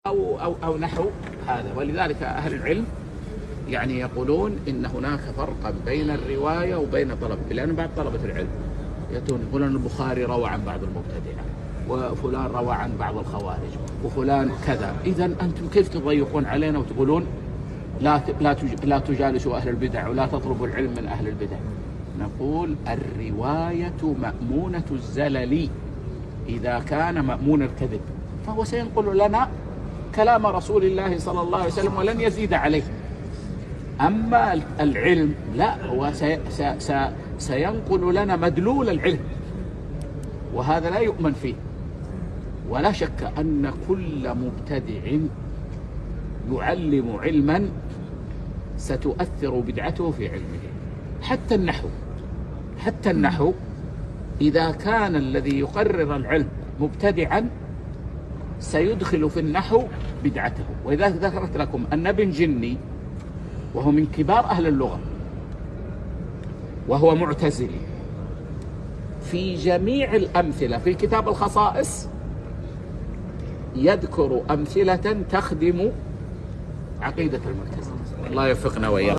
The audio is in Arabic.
أو نحو هذا. ولذلك أهل العلم يعني يقولون إن هناك فرقا بين الرواية وبين طلب، لأن بعض طلبة العلم يقولون البخاري روى عن بعض المبتدعة وفلان روى عن بعض الخوارج وفلان كذا. إذا أنتم كيف تضيقون علينا وتقولون لا تجالسوا أهل البدع ولا تطلبوا العلم من أهل البدع؟ نقول الرواية مأمونة الزلل إذا كان مأمون الكذب، فهو سينقل لنا كلام رسول الله صلى الله عليه وسلم ولن يزيد عليه. أما العلم لا، هو سينقل لنا مدلول العلم، وهذا لا يؤمن فيه. ولا شك أن كل مبتدع يعلم علما ستؤثر بدعته في علمه. حتى النحو إذا كان الذي يقرر العلم مبتدعا سيدخل في النحو بدعته. وإذا ذكرت لكم أن ابن جني وهو من كبار أهل اللغة وهو معتزلي، في جميع الأمثلة في كتاب الخصائص يذكر أمثلة تخدم عقيدة المعتزلة. الله يوفقنا وإياكم.